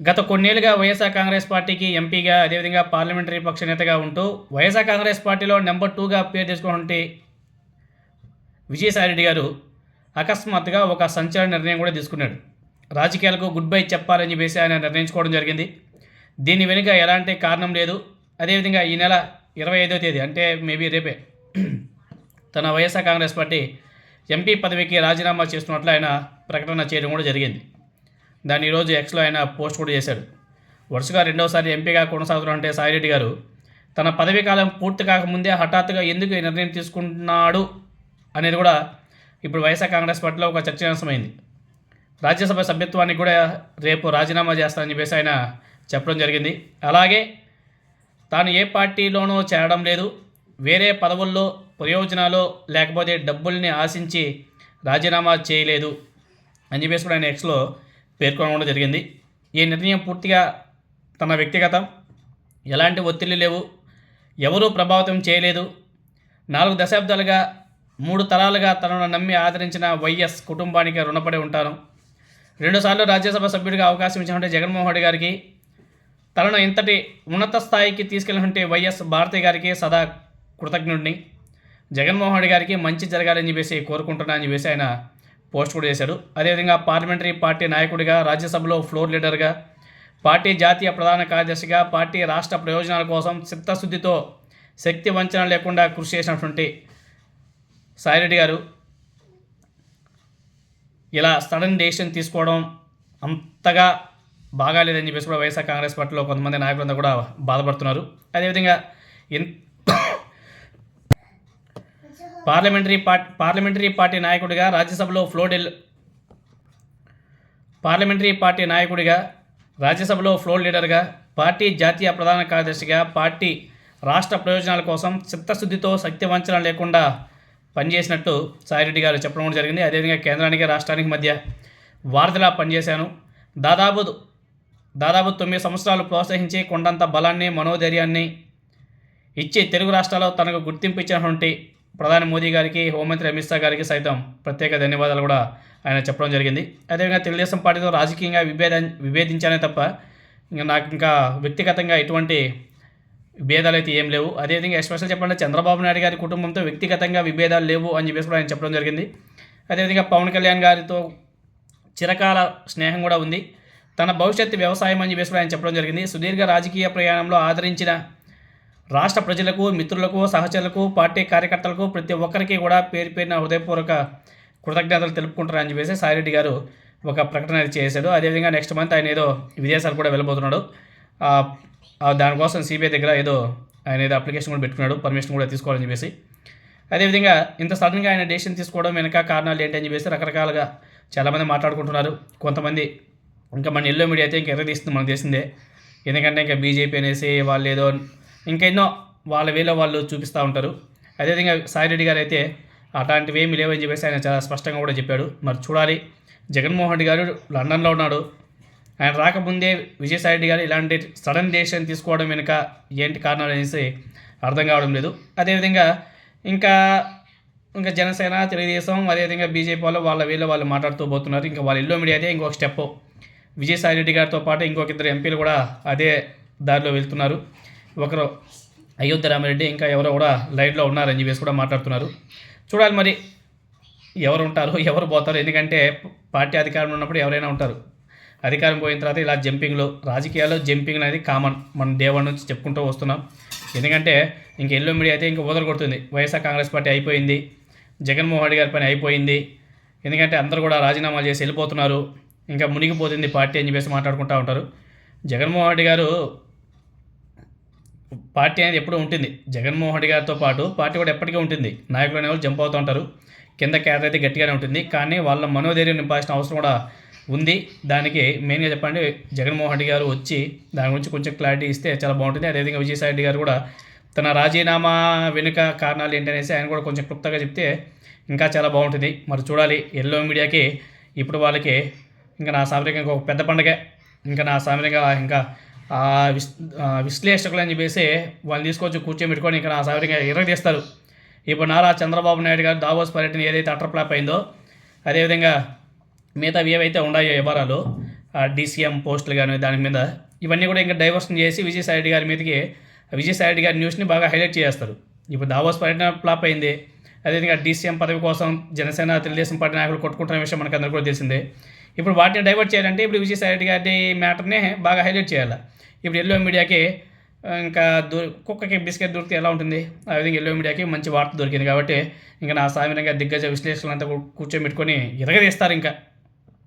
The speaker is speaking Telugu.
గత కొన్నేళ్లుగా వైఎస్ఆర్ కాంగ్రెస్ పార్టీకి ఎంపీగా, అదేవిధంగా పార్లమెంటరీ పక్ష నేతగా ఉంటూ వైఎస్ఆర్ కాంగ్రెస్ పార్టీలో నెంబర్ 2గా పేరు తెచ్చుకున్నటువంటి విజయసాయిరెడ్డి గారు అకస్మాత్తుగా ఒక సంచలన నిర్ణయం కూడా తీసుకున్నాడు. రాజకీయాలకు గుడ్ బై చెప్పాలని చెప్పేసి ఆయన నిర్ణయించుకోవడం జరిగింది. దీని వెనుక ఎలాంటి కారణం లేదు. అదేవిధంగా ఈ నెల 25వ తేదీ అంటే మేబీ రేపే తన వైఎస్ఆర్ కాంగ్రెస్ పార్టీ ఎంపీ పదవికి రాజీనామా చేస్తున్నట్లు ఆయన ప్రకటన చేయడం కూడా జరిగింది. దాన్ని ఈరోజు ఎక్స్లో ఆయన పోస్ట్ కూడా చేశాడు. వరుసగా రెండోసారి ఎంపీగా కొనసాగుతున్నట్టే సాయిరెడ్డి గారు తన పదవీ కాలం పూర్తి కాకముందే హఠాత్తుగా ఎందుకు ఈ నిర్ణయం తీసుకుంటున్నాడు అనేది కూడా ఇప్పుడు వైఎస్ఆర్ కాంగ్రెస్ పార్టీలో ఒక చర్చనీయాంశమైంది. రాజ్యసభ సభ్యత్వానికి కూడా రేపు రాజీనామా చేస్తానని చెప్పేసి ఆయన చెప్పడం జరిగింది. అలాగే తాను ఏ పార్టీలోనూ చేరడం లేదు, వేరే పదవుల్లో ప్రయోజనాలు లేకపోతే డబ్బుల్ని ఆశించి రాజీనామా చేయలేదు అని చెప్పేసి కూడా ఆయన ఎక్స్లో పేర్కొనడం జరిగింది. ఈ నిర్ణయం పూర్తిగా తన వ్యక్తిగతం, ఎలాంటి ఒత్తిళ్లు లేవు, ఎవరూ ప్రభావితం చేయలేదు. 4 దశాబ్దాలుగా 3 తరాలుగా తనను నమ్మి ఆదరించిన వైఎస్ కుటుంబానికి రుణపడి ఉంటాను. 2 సార్లు రాజ్యసభ సభ్యుడిగా అవకాశం ఇచ్చినట్టే జగన్మోహన్ రెడ్డి గారికి, తనను ఇంతటి ఉన్నత స్థాయికి తీసుకెళ్ళినట్టే వైఎస్ భారతి గారికి సదా కృతజ్ఞుడిని. జగన్మోహన్ రెడ్డి గారికి మంచి జరగాలని చెప్పేసి కోరుకుంటున్నానని చెప్పేసి ఆయన పోస్ట్ కూడా చేశాడు. అదేవిధంగా పార్లమెంటరీ పార్టీ నాయకుడిగా, రాజ్యసభలో ఫ్లోర్ లీడర్గా, పార్టీ జాతీయ ప్రధాన కార్యదర్శిగా, పార్టీ రాష్ట్ర ప్రయోజనాల కోసం చిత్తశుద్ధితో శక్తి వంచన లేకుండా కృషి చేసినటువంటి సాయిరెడ్డి గారు ఇలా సడన్ డెసిషన్ తీసుకోవడం అంతగా బాగాలేదని చెప్పేసి కూడా వైఎస్ఆర్ కాంగ్రెస్ పార్టీలో కొంతమంది నాయకులంతా కూడా బాధపడుతున్నారు. అదేవిధంగా పార్లమెంటరీ పార్టీ నాయకుడిగా, రాజ్యసభలో ఫ్లోర్ లీడర్గా, పార్టీ జాతీయ ప్రధాన కార్యదర్శిగా, పార్టీ రాష్ట్ర ప్రయోజనాల కోసం చిత్తశుద్ధితో శక్తి వంచన లేకుండా పనిచేసినట్టు సాయిరెడ్డి గారు చెప్పడం కూడా జరిగింది. అదేవిధంగా కేంద్రానికి రాష్ట్రానికి మధ్య వారధిలా పనిచేశాను. దాదాపు 9 సంవత్సరాలు ప్రోత్సహించి కొండంత బలాన్ని, మనోధైర్యాన్ని ఇచ్చి తెలుగు రాష్ట్రాల్లో తనకు గుర్తింపు ఇచ్చినటువంటి ప్రధాని మోదీ గారికి, హోంమంత్రి అమిత్ షా గారికి సైతం ప్రత్యేక ధన్యవాదాలు కూడా ఆయన చెప్పడం జరిగింది. అదేవిధంగా తెలుగుదేశం పార్టీతో రాజకీయంగా విభేదించానే తప్ప నాకు వ్యక్తిగతంగా ఎటువంటి విభేదాలు అయితే ఏం లేవు. అదేవిధంగా ఎస్పెషల్ చెప్పాలంటే చంద్రబాబు నాయుడు గారి కుటుంబంతో వ్యక్తిగతంగా విభేదాలు లేవు అని చెప్పేసి కూడా ఆయన చెప్పడం జరిగింది. అదేవిధంగా పవన్ కళ్యాణ్ గారితో చిరకాల స్నేహం కూడా ఉంది. తన భవిష్యత్తు వ్యవసాయం అని చెప్పేసి కూడా ఆయన చెప్పడం జరిగింది. సుదీర్ఘ రాజకీయ ప్రయాణంలో ఆదరించిన రాష్ట్ర ప్రజలకు, మిత్రులకు, సహచరులకు, పార్టీ కార్యకర్తలకు ప్రతి ఒక్కరికి కూడా పేరు పేరున హృదయపూర్వక కృతజ్ఞతలు తెలుపుకుంటారని చెప్పేసి సాయిరెడ్డి గారు ఒక ప్రకటన చేశాడు. అదేవిధంగా నెక్స్ట్ మంత్ ఆయన ఏదో విదేశాలు కూడా వెళ్ళబోతున్నాడు. దానికోసం సిబిఐ దగ్గర ఆయన ఏదో అప్లికేషన్ కూడా పెట్టుకున్నాడు, పర్మిషన్ కూడా తీసుకోవాలని చెప్పేసి. అదేవిధంగా ఇంత సడన్గా ఆయన డెసిషన్ తీసుకోవడం వెనక కారణాలు ఏంటి అని చెప్పేసి రకరకాలుగా చాలామంది మాట్లాడుకుంటున్నారు. కొంతమంది ఇంకా మన ఎల్లో మీడియా అయితే ఇంకా ఎర్రదీస్తుంది, మనకు తెలిసిందే. ఎందుకంటే ఇంకా బీజేపీ అనేసి వాళ్ళు ఏదో ఇంకెన్నో వాళ్ళ వేలో వాళ్ళు చూపిస్తూ ఉంటారు. అదేవిధంగా సాయిరెడ్డి గారు అయితే అట్లాంటివి ఏమీ లేవని చెప్పేసి ఆయన చాలా స్పష్టంగా కూడా చెప్పాడు. మరి చూడాలి. జగన్మోహన్ రెడ్డి గారు లండన్లో ఉన్నాడు. ఆయన రాకముందే విజయసాయిరెడ్డి గారు ఇలాంటి సడన్ డెసిషన్ తీసుకోవడం వెనుక ఏంటి కారణాలు అనేసి అర్థం కావడం లేదు. అదేవిధంగా ఇంకా జనసేన, తెలుగుదేశం, అదేవిధంగా బీజేపీ వాళ్ళ వేలో వాళ్ళు మాట్లాడుతూ పోతున్నారు. ఇంకా వాళ్ళ ఎల్లో మీడియా అయితే ఇంకొక స్టెప్. విజయసాయిరెడ్డి గారితో పాటు ఇంకొక 2 ఎంపీలు కూడా అదే దారిలో వెళ్తున్నారు. ఒకరు అయోధ్య రామిరెడ్డి, ఇంకా ఎవరో కూడా లైన్లో ఉన్నారని చెప్పేసి కూడా మాట్లాడుతున్నారు. చూడాలి మరి ఎవరు ఉంటారు, ఎవరు పోతారు. ఎందుకంటే పార్టీ అధికారంలో ఉన్నప్పుడు ఎవరైనా ఉంటారు. అధికారం పోయిన తర్వాత ఇలా రాజకీయాల్లో జంపింగ్ అనేది కామన్. మనం దేవాడి నుంచి చెప్పుకుంటూ వస్తున్నాం. ఎందుకంటే ఇంక ఎల్లో మీడియా అయితే ఇంకా వదలగొడుతుంది. వైఎస్ఆర్ కాంగ్రెస్ పార్టీ అయిపోయింది, జగన్మోహన్ రెడ్డి గారి పని అయిపోయింది. ఎందుకంటే అందరూ కూడా రాజీనామాలు చేసి వెళ్ళిపోతున్నారు, ఇంకా మునిగిపోతుంది పార్టీ అని చెప్పేసి మాట్లాడుకుంటూ ఉంటారు. జగన్మోహన్ రెడ్డి గారు పార్టీ అనేది ఎప్పుడూ ఉంటుంది. జగన్మోహన్ రెడ్డి గారితో పాటు పార్టీ కూడా ఎప్పటికీ ఉంటుంది. నాయకులు అనేవాళ్ళు జంప్ అవుతూ ఉంటారు. కింద క్యాడర్ అయితే గట్టిగానే ఉంటుంది. కానీ వాళ్ళ మనోధైర్యం నింపాల్సిన అవసరం కూడా ఉంది. దానికి మెయిన్గా చెప్పండి జగన్మోహన్ రెడ్డి గారు వచ్చి దాని గురించి కొంచెం క్లారిటీ ఇస్తే చాలా బాగుంటుంది. అదేవిధంగా విజయసాయిరెడ్డి గారు కూడా తన రాజీనామా వెనుక కారణాలు ఏంటనేసి ఆయన కూడా కొంచెం క్లుప్తంగా చెప్తే ఇంకా చాలా బాగుంటుంది. మరి చూడాలి. ఎల్లో మీడియాకి ఇప్పుడు వాళ్ళకి ఇంకా నా సామాన్యంగా ఒక పెద్ద పండగ. ఇంకా నా సామాన్యంగా ఇంకా విశ్లేషకులు అని చెప్పేసి వాళ్ళు తీసుకొచ్చి కూర్చోబెట్టుకొని ఇంకా నా సామాన్యంగా ఎర్రదీస్తారు. ఇప్పుడు నారా చంద్రబాబు నాయుడు గారు దావోస్ పర్యటన ఏదైతే అటర్ ఫ్లాప్ అయిందో, అదేవిధంగా మిగతావి ఏవైతే ఉన్నాయో వ్యవహారాలు డీసీఎం పోస్టులు కానీ దాని మీద ఇవన్నీ కూడా ఇంకా డైవర్షన్ చేసి విజయసాయిరెడ్డి గారి మీదకి విజయసాయిరెడ్డి గారి న్యూస్ని బాగా హైలైట్ చేస్తారు. ఇప్పుడు దావోస్ పర్యటన ఫ్లాప్ అయింది. అదేవిధంగా డీసీఎం పదవి కోసం జనసేన తెలుగుదేశం పార్టీ నాయకులు కొట్టుకుంటున్న విషయం మనకు అందరికీ కూడా తెలిసిందే. ఇప్పుడు వాటిని డైవర్ట్ చేయాలంటే ఇప్పుడు విజయసాయిరెడ్డి గారి మ్యాటర్ని బాగా హైలైట్ చేయాలి. ఇప్పుడు ఎల్లో మీడియాకి ఇంకా కుక్కకి బిస్కెట్ దొరికితే ఎలా ఉంటుంది, ఆ విధంగా ఎల్లో మీడియాకి మంచి వార్త దొరికింది కాబట్టి ఇంకా నా సామాన్యంగా దిగ్గజ విశ్లేషణలు అంతా కూర్చోబెట్టుకొని ఎరగదీస్తారు ఇంకా.